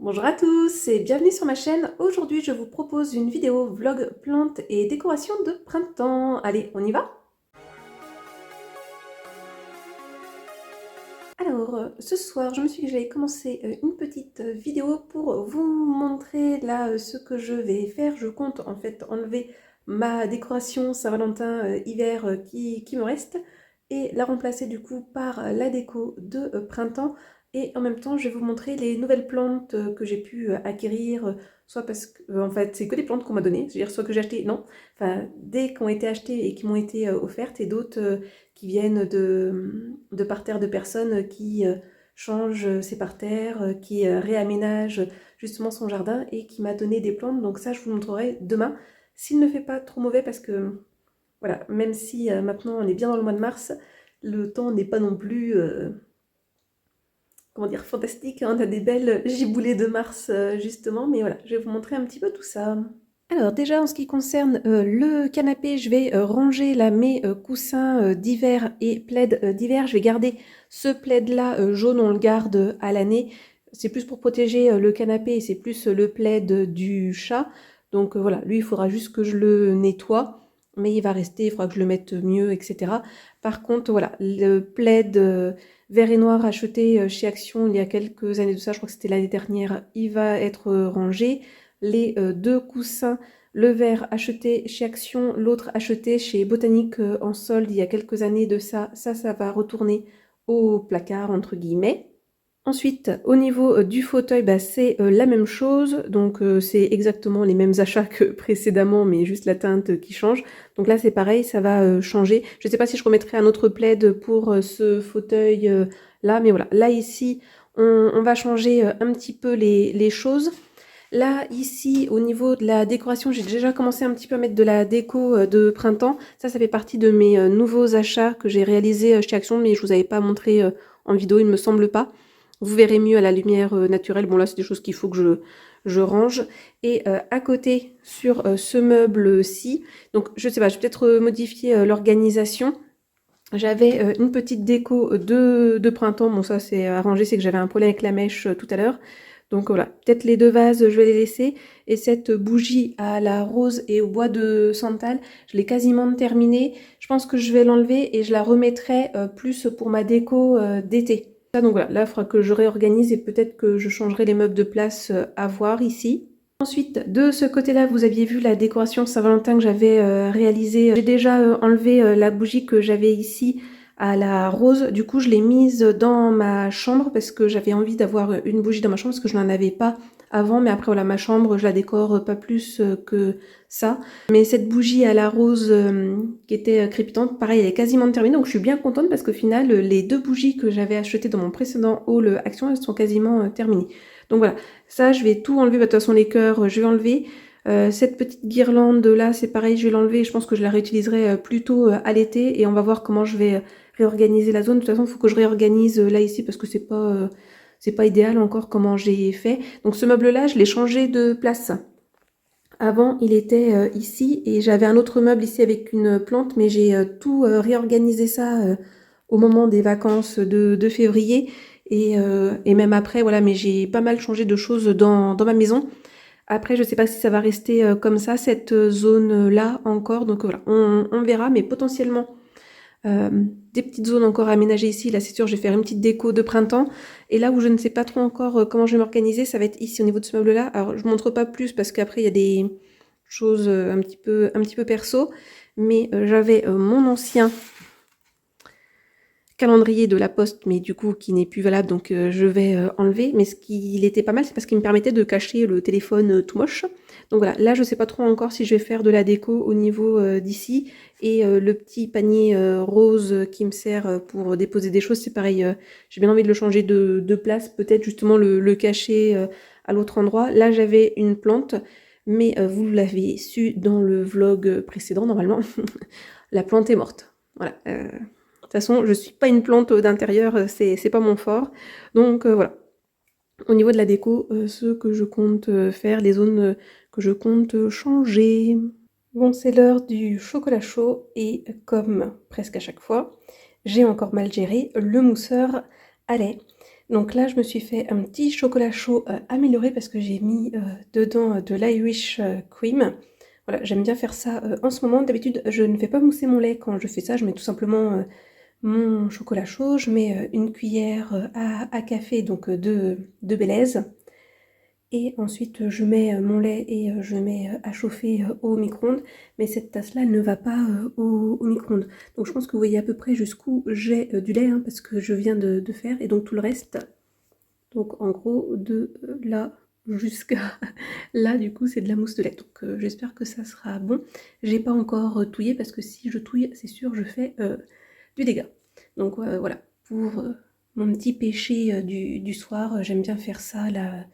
Bonjour à tous et bienvenue sur ma chaîne. Aujourd'hui, je vous propose une vidéo vlog plantes et décoration de printemps. Allez, on y va? Alors, ce soir, je me suis dit que j'allais commencer une petite vidéo pour vous montrer là ce que je vais faire. Je compte en fait enlever ma décoration Saint-Valentin hiver qui me reste et la remplacer du coup par la déco de printemps. Et en même temps, je vais vous montrer les nouvelles plantes que j'ai pu acquérir, soit parce que, en fait, c'est que des plantes qu'on m'a données, c'est-à-dire soit que j'ai acheté, non, enfin, des qui ont été achetées et qui m'ont été offertes, et d'autres qui viennent de parterres de personnes qui changent ses parterres, qui réaménagent justement son jardin et qui m'a donné des plantes. Donc ça, je vous montrerai demain, s'il ne fait pas trop mauvais, parce que, voilà, même si maintenant on est bien dans le mois de mars, le temps n'est pas non plus comment dire, fantastique, hein, on a des belles giboulées de mars justement, mais voilà, je vais vous montrer un petit peu tout ça. Alors déjà en ce qui concerne le canapé, je vais ranger là mes coussins d'hiver et plaid d'hiver. Je vais garder ce plaid là jaune, on le garde à l'année. C'est plus pour protéger le canapé et c'est plus le plaid du chat. Donc voilà, lui il faudra juste que je le nettoie, mais il va rester, il faudra que je le mette mieux, etc. Par contre voilà, le plaid vert et noir acheté chez Action il y a quelques années de ça, je crois que c'était l'année dernière, il va être rangé. Les deux coussins, le vert acheté chez Action, l'autre acheté chez Botanique en solde il y a quelques années de ça, ça va retourner au placard entre guillemets. Ensuite, au niveau du fauteuil, bah, c'est la même chose, donc c'est exactement les mêmes achats que précédemment, mais juste la teinte qui change. Donc là, c'est pareil, ça va changer. Je ne sais pas si je remettrai un autre plaid pour ce fauteuil là, mais voilà. Là, ici, on va changer un petit peu les choses. Là, ici, au niveau de la décoration, j'ai déjà commencé un petit peu à mettre de la déco de printemps. Ça fait partie de mes nouveaux achats que j'ai réalisés chez Action, mais je vous avais pas montré en vidéo, il me semble pas. Vous verrez mieux à la lumière naturelle. Bon, là, c'est des choses qu'il faut que je range. Et à côté, sur ce meuble-ci, donc je sais pas, je vais peut-être modifier l'organisation. J'avais une petite déco de printemps. Bon, ça, c'est arrangé, c'est que j'avais un problème avec la mèche tout à l'heure. Donc voilà, peut-être les deux vases, je vais les laisser. Et cette bougie à la rose et au bois de santal, je l'ai quasiment terminée. Je pense que je vais l'enlever et je la remettrai plus pour ma déco d'été. Donc voilà, là, il faudra que je réorganise et peut-être que je changerai les meubles de place à voir ici. Ensuite, de ce côté-là, vous aviez vu la décoration Saint-Valentin que j'avais réalisée. J'ai déjà enlevé la bougie que j'avais ici à la rose. Du coup, je l'ai mise dans ma chambre parce que j'avais envie d'avoir une bougie dans ma chambre parce que je n'en avais pas avant. Mais après, voilà, ma chambre, je la décore pas plus que ça. Mais cette bougie à la rose qui était crépitante, pareil, elle est quasiment terminée. Donc, je suis bien contente parce qu'au final, les deux bougies que j'avais achetées dans mon précédent haul Action, elles sont quasiment terminées. Donc voilà, ça, je vais tout enlever. Bah, de toute façon, les cœurs, je vais enlever. Cette petite guirlande là, c'est pareil, je vais l'enlever. Je pense que je la réutiliserai plutôt à l'été et on va voir comment je vais réorganiser la zone. De toute façon, il faut que je réorganise là ici parce que c'est pas idéal encore comment j'ai fait. Donc ce meuble-là, je l'ai changé de place. Avant, il était ici et j'avais un autre meuble ici avec une plante, mais j'ai tout réorganisé ça au moment des vacances de février et même après, voilà, mais j'ai pas mal changé de choses dans ma maison. Après, je sais pas si ça va rester comme ça, cette zone-là encore, donc voilà, on verra, mais potentiellement des petites zones encore aménagées ici. Là, c'est sûr, je vais faire une petite déco de printemps. Et là où je ne sais pas trop encore comment je vais m'organiser, ça va être ici au niveau de ce meuble-là. Alors, je ne montre pas plus parce qu'après, il y a des choses un petit peu perso. Mais j'avais mon ancien calendrier de la poste, mais du coup qui n'est plus valable, donc je vais enlever. Mais ce qui était pas mal, c'est parce qu'il me permettait de cacher le téléphone tout moche. Donc voilà, là je sais pas trop encore si je vais faire de la déco au niveau d'ici. Et le petit panier rose qui me sert pour déposer des choses, c'est pareil, j'ai bien envie de le changer de place, peut-être justement le cacher à l'autre endroit. Là j'avais une plante, mais vous l'avez su dans le vlog précédent normalement, la plante est morte. Voilà. De toute façon, je ne suis pas une plante d'intérieur, c'est pas mon fort. Donc voilà. Au niveau de la déco, ce que je compte faire, les zones que je compte changer. Bon, c'est l'heure du chocolat chaud et comme presque à chaque fois, j'ai encore mal géré le mousseur à lait. Donc là, je me suis fait un petit chocolat chaud amélioré parce que j'ai mis dedans de l'Irish Cream. Voilà, j'aime bien faire ça en ce moment. D'habitude, je ne fais pas mousser mon lait quand je fais ça. Je mets tout simplement mon chocolat chaud. Je mets une cuillère à café, donc de Bélèze. Et ensuite, je mets mon lait et je mets à chauffer au micro-ondes. Mais cette tasse-là, elle ne va pas au micro-ondes. Donc je pense que vous voyez à peu près jusqu'où j'ai du lait, hein, parce que je viens de faire. Et donc tout le reste, donc en gros, de là jusqu'à là, du coup, c'est de la mousse de lait. Donc j'espère que ça sera bon. J'ai pas encore touillé, parce que si je touille, c'est sûr, je fais du dégât. Donc voilà, pour mon petit péché du soir, j'aime bien faire ça là.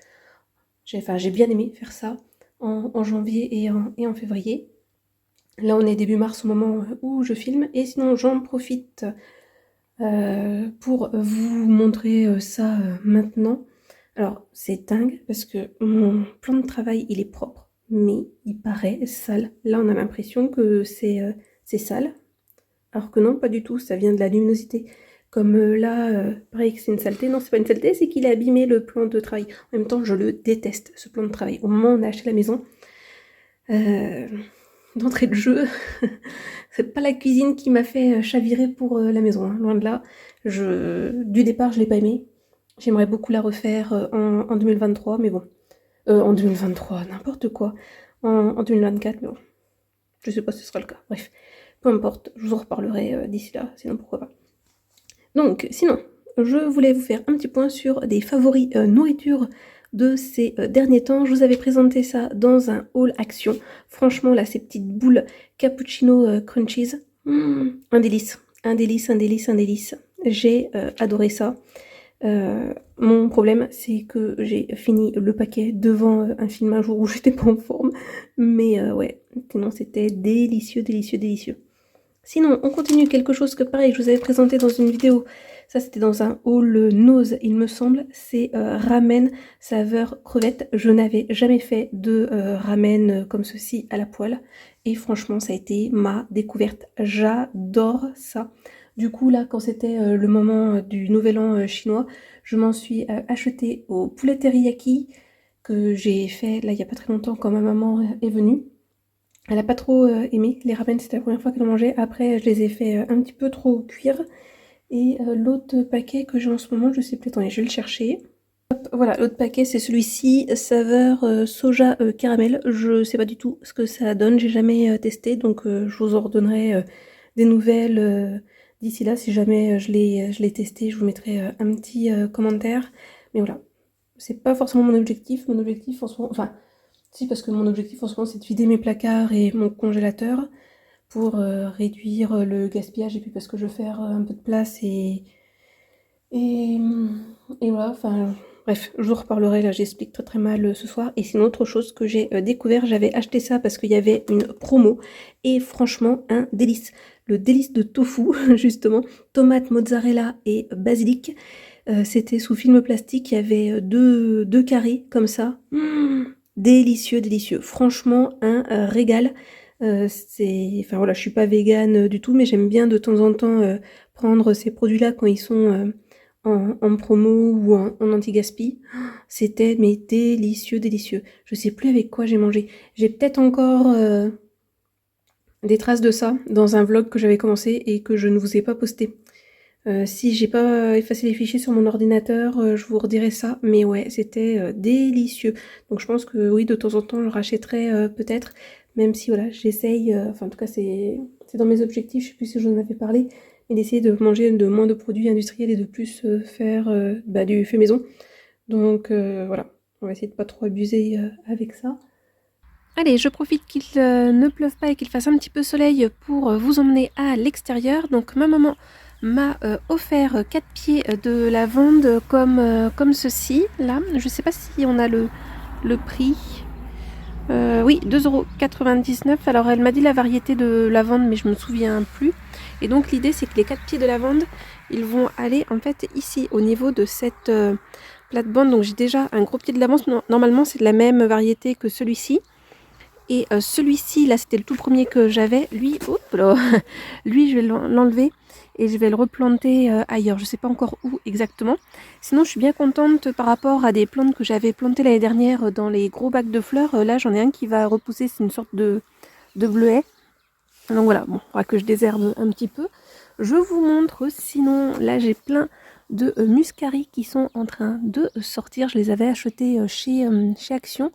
J'ai bien aimé faire ça en janvier et en février. Là, on est début mars au moment où je filme. Et sinon, j'en profite pour vous montrer ça maintenant. Alors, c'est dingue parce que mon plan de travail, il est propre, mais il paraît sale. Là, on a l'impression que c'est sale, alors que non, pas du tout, ça vient de la luminosité. Comme là, pareil que c'est une saleté. Non, c'est pas une saleté, c'est qu'il a abîmé le plan de travail. En même temps, je le déteste, ce plan de travail. Au moment où on a acheté la maison, d'entrée de jeu, c'est pas la cuisine qui m'a fait chavirer pour la maison, hein, loin de là. Du départ, je l'ai pas aimé. J'aimerais beaucoup la refaire en 2023, mais bon. En 2023, n'importe quoi. En 2024, mais bon. Je sais pas si ce sera le cas. Bref, peu importe, je vous en reparlerai d'ici là, sinon pourquoi pas. Donc, sinon, je voulais vous faire un petit point sur des favoris nourriture de ces derniers temps. Je vous avais présenté ça dans un haul action. Franchement, là, ces petites boules cappuccino crunchies, un délice, un délice, un délice, un délice. J'ai adoré ça. Mon problème, c'est que j'ai fini le paquet devant un film un jour où j'étais pas en forme. Mais ouais, sinon c'était délicieux, délicieux, délicieux. Sinon, on continue quelque chose que pareil, je vous avais présenté dans une vidéo. Ça, c'était dans un haul Nose, il me semble. C'est ramen saveur crevette. Je n'avais jamais fait de ramen comme ceci à la poêle. Et franchement, ça a été ma découverte. J'adore ça. Du coup, là, quand c'était le moment du nouvel an chinois, je m'en suis acheté au poulet teriyaki que j'ai fait là il n'y a pas très longtemps quand ma maman est venue. Elle n'a pas trop aimé les ramen, c'était la première fois qu'elle en mangeait. Après, je les ai fait un petit peu trop cuire. Et l'autre paquet que j'ai en ce moment, je sais plus, attendez, je vais le chercher. Hop, voilà, l'autre paquet, c'est celui-ci, saveur soja caramel. Je sais pas du tout ce que ça donne, j'ai jamais testé, donc je vous en redonnerai des nouvelles d'ici là. Si jamais je l'ai testé, je vous mettrai un petit commentaire. Mais voilà, c'est pas forcément mon objectif. Mon objectif en ce moment, enfin, si, parce que mon objectif en ce moment, c'est de vider mes placards et mon congélateur pour réduire le gaspillage, et puis parce que je veux faire un peu de place et voilà, enfin bref, je vous reparlerai, là j'explique très très mal ce soir. Et sinon, autre chose que j'ai découvert, j'avais acheté ça parce qu'il y avait une promo et franchement un délice. Le délice de tofu, justement, tomate, mozzarella et basilic. C'était sous film plastique, il y avait deux carrés comme ça. Délicieux, délicieux. Franchement, un régal. Enfin voilà, je suis pas végane du tout, mais j'aime bien de temps en temps prendre ces produits-là quand ils sont en promo ou en anti-gaspi. C'était mais délicieux, délicieux. Je sais plus avec quoi j'ai mangé. J'ai peut-être encore des traces de ça dans un vlog que j'avais commencé et que je ne vous ai pas posté. Si j'ai pas effacé les fichiers sur mon ordinateur, je vous redirai ça. Mais ouais, c'était délicieux. Donc je pense que oui, de temps en temps, je rachèterai peut-être. Même si voilà, j'essaye, enfin en tout cas c'est dans mes objectifs, je sais plus si j'en avais parlé, mais d'essayer de manger de moins de produits industriels et de plus faire du fait maison. Donc voilà, on va essayer de pas trop abuser avec ça. Allez, je profite qu'il ne pleuve pas et qu'il fasse un petit peu soleil pour vous emmener à l'extérieur. Donc ma maman m'a offert 4 pieds de lavande comme ceci, là. Je ne sais pas si on a le prix. Oui, 2,99 €. Alors elle m'a dit la variété de lavande, mais je me souviens plus. Et donc l'idée, c'est que les 4 pieds de lavande, ils vont aller en fait ici, au niveau de cette plate-bande. Donc j'ai déjà un gros pied de lavande. Normalement, c'est de la même variété que celui-ci. Et celui-ci, là c'était le tout premier que j'avais, lui, hop là, lui je vais l'enlever et je vais le replanter ailleurs, je sais pas encore où exactement. Sinon je suis bien contente par rapport à des plantes que j'avais plantées l'année dernière dans les gros bacs de fleurs. Là j'en ai un qui va repousser, c'est une sorte de bleuet. Donc voilà, bon, il faudra que je désherbe un petit peu. Je vous montre, sinon là j'ai plein de muscari qui sont en train de sortir. Je les avais achetés chez Action.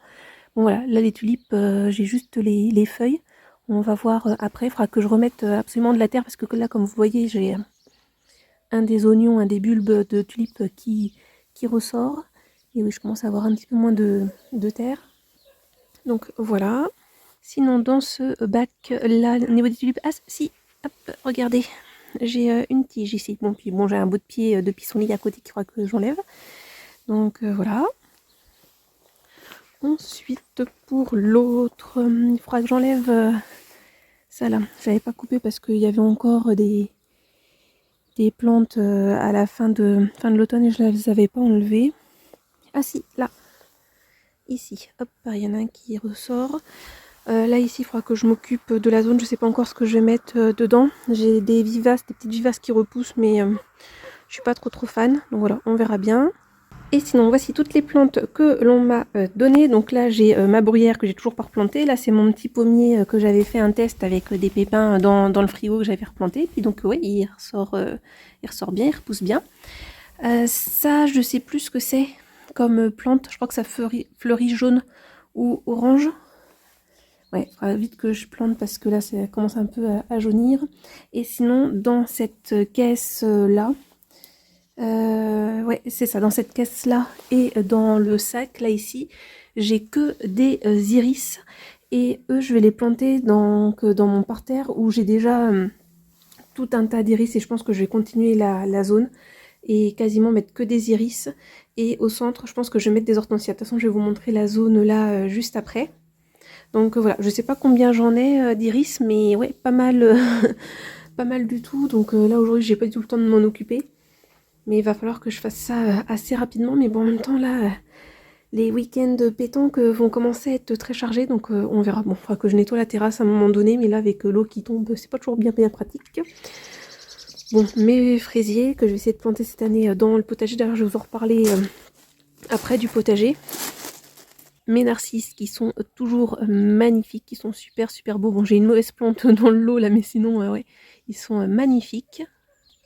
Bon voilà, là les tulipes, j'ai juste les feuilles. On va voir après, il faudra que je remette absolument de la terre parce que là comme vous voyez j'ai un des oignons, un des bulbes de tulipes qui ressort. Et oui, je commence à avoir un petit peu moins de terre. Donc voilà. Sinon dans ce bac là, au niveau des tulipes, ah si, hop, regardez, j'ai une tige ici. Bon, puis bon, j'ai un bout de pied de pissenlit à côté qu'il faudra que j'enlève. Donc voilà. Ensuite, pour l'autre, il faudra que j'enlève ça là. Je n'avais pas coupé parce qu'il y avait encore des plantes à la fin de l'automne et je ne les avais pas enlevées. Ah si, là. Ici, hop, il y en a un qui ressort. Là ici, il faudra que je m'occupe de la zone. Je ne sais pas encore ce que je vais mettre dedans. J'ai des vivaces, des petites vivaces qui repoussent, mais je ne suis pas trop fan. Donc voilà, on verra bien. Et sinon, voici toutes les plantes que l'on m'a données. Donc là, j'ai ma bruyère que j'ai toujours pas replantée. Là, c'est mon petit pommier que j'avais fait un test avec des pépins dans le frigo que j'avais replanté. Puis donc, oui, il ressort bien, il repousse bien. Ça, je sais plus ce que c'est comme plante. Je crois que ça fleurit jaune ou orange. Ouais, il faudra vite que je plante parce que là, ça commence un peu à jaunir. Et sinon, dans cette caisse-là, ouais, c'est ça, dans cette caisse-là et dans le sac, là ici, j'ai que des iris. Et eux, je vais les planter dans mon parterre où j'ai déjà tout un tas d'iris et je pense que je vais continuer la zone et quasiment mettre que des iris. Et au centre, je pense que je vais mettre des hortensias. De toute façon, je vais vous montrer la zone là juste après. Donc voilà, je sais pas combien j'en ai d'iris, mais ouais, pas mal, pas mal du tout. Donc là aujourd'hui, j'ai pas du tout le temps de m'en occuper. Mais il va falloir que je fasse ça assez rapidement. Mais bon, en même temps, là, les week-ends pétanque vont commencer à être très chargés. Donc on verra. Bon, il faudra que je nettoie la terrasse à un moment donné. Mais là, avec l'eau qui tombe, c'est pas toujours bien pratique. Bon, mes fraisiers que je vais essayer de planter cette année dans le potager. D'ailleurs, je vais vous en reparler après du potager. Mes narcisses qui sont toujours magnifiques, qui sont super beaux. Bon, j'ai une mauvaise plante dans le lot là, mais sinon, ouais, ils sont magnifiques.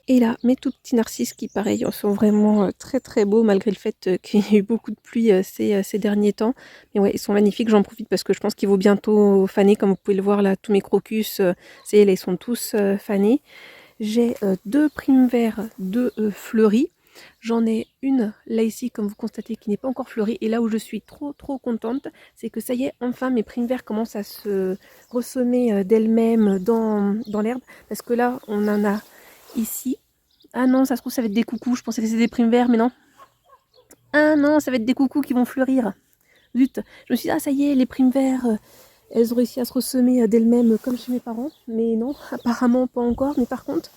Et là, mes tout petits narcisses qui, pareil, sont vraiment très beaux, malgré le fait qu'il y a eu beaucoup de pluie ces derniers temps. Mais ouais, ils sont magnifiques, j'en profite parce que je pense qu'ils vont bientôt faner. Comme vous pouvez le voir là, tous mes crocus, là, ils sont tous fanés. J'ai deux primes verts, deux fleuris. J'en ai une là ici, comme vous constatez, qui n'est pas encore fleurie. Et là où je suis trop contente, c'est que ça y est, enfin mes primes verts commencent à se ressemer d'elles-mêmes dans l'herbe. Parce que là, on en a ici. Ah non, ça se trouve, ça va être des coucous. Je pensais que c'était des primes verts, mais non. Ah non, ça va être des coucous qui vont fleurir. Zut, je me suis dit, ah ça y est, les primes verts, elles ont réussi à se ressemer d'elles-mêmes comme chez mes parents. Mais non, apparemment pas encore. Mais par contre,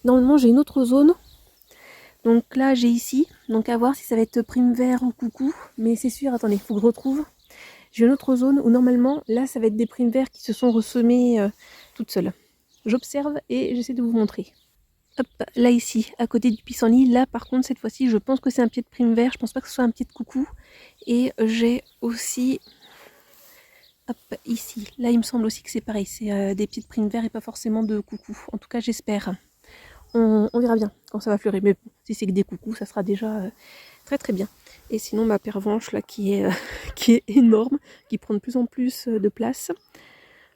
normalement, j'ai une autre zone. Donc là, j'ai ici. Donc à voir si ça va être prime vert ou coucou. Mais c'est sûr, attendez, il faut que je retrouve. J'ai une autre zone où normalement, là, ça va être des primes verts qui se sont ressemées toutes seules. J'observe et j'essaie de vous montrer. Hop, là ici, à côté du pissenlit, là par contre cette fois-ci je pense que c'est un pied de prime vert, je pense pas que ce soit un pied de coucou. Et j'ai aussi, hop, ici, là il me semble aussi que c'est pareil, c'est des pieds de prime vert et pas forcément de coucou, en tout cas j'espère. On verra bien quand ça va fleurir, mais bon, si c'est que des coucous ça sera déjà très bien. Et sinon ma pervenche là qui est, qui est énorme, qui prend de plus en plus de place.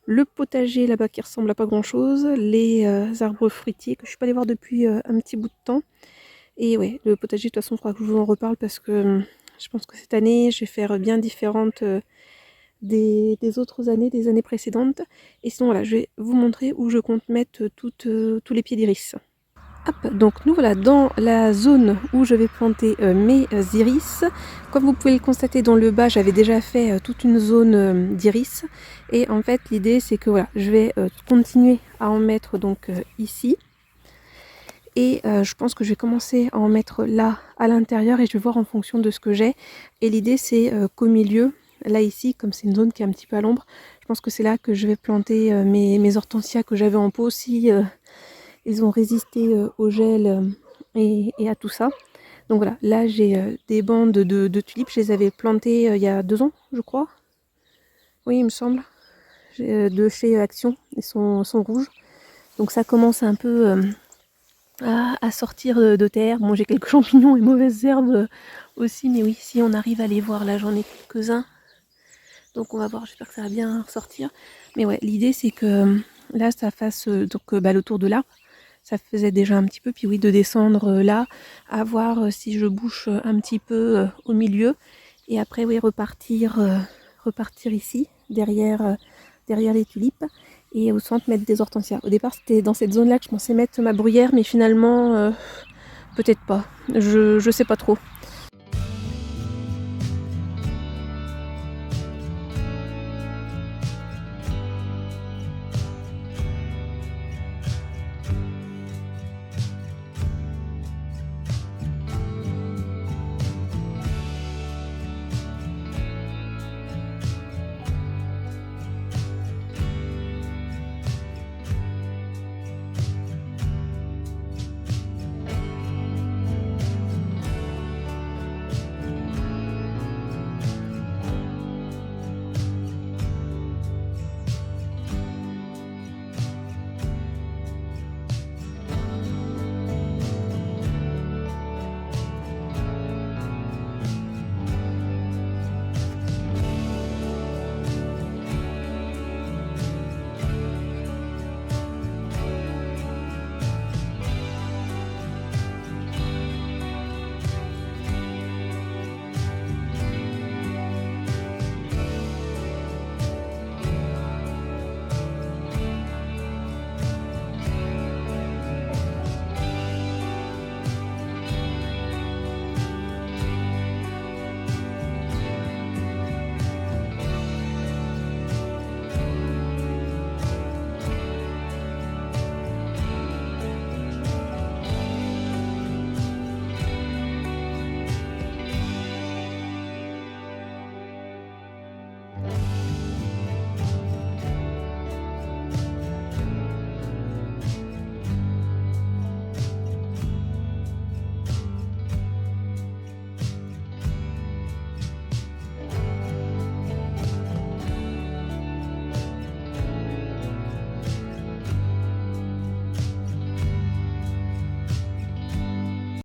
Le potager là-bas qui ressemble à pas grand chose, les arbres fruitiers que je suis pas allée voir depuis un petit bout de temps. Et ouais, le potager de toute façon il faudra que je vous en reparle parce que je pense que cette année je vais faire bien différente des autres années, des années précédentes. Et sinon voilà, je vais vous montrer où je compte mettre tous les pieds d'iris. Hop, donc nous voilà dans la zone où je vais planter mes iris. Comme vous pouvez le constater dans le bas, j'avais déjà fait toute une zone d'iris. Et en fait l'idée c'est que voilà, je vais continuer à en mettre donc ici. Et je pense que je vais commencer à en mettre là à l'intérieur et je vais voir en fonction de ce que j'ai. Et l'idée c'est qu'au milieu, là ici, comme c'est une zone qui est un petit peu à l'ombre, je pense que c'est là que je vais planter mes hortensias que j'avais en pot si ils ont résisté au gel et à tout ça. Donc voilà, là j'ai des bandes de tulipes, je les avais plantées il y a 2 ans, je crois. Oui, il me semble. De chez Action, ils sont rouges. Donc ça commence un peu à sortir de terre. Bon, j'ai quelques champignons et mauvaises herbes aussi, mais oui, si on arrive à les voir, là j'en ai quelques-uns. Donc on va voir, j'espère que ça va bien ressortir. Mais ouais, l'idée c'est que là ça fasse le tour de l'arbre. Ça faisait déjà un petit peu, puis oui, de descendre là, à voir si je bouche un petit peu au milieu. Et après, oui, repartir ici, derrière les tulipes. Et au centre, mettre des hortensias. Au départ, c'était dans cette zone-là que je pensais mettre ma bruyère, mais finalement, peut-être pas. Je sais pas trop.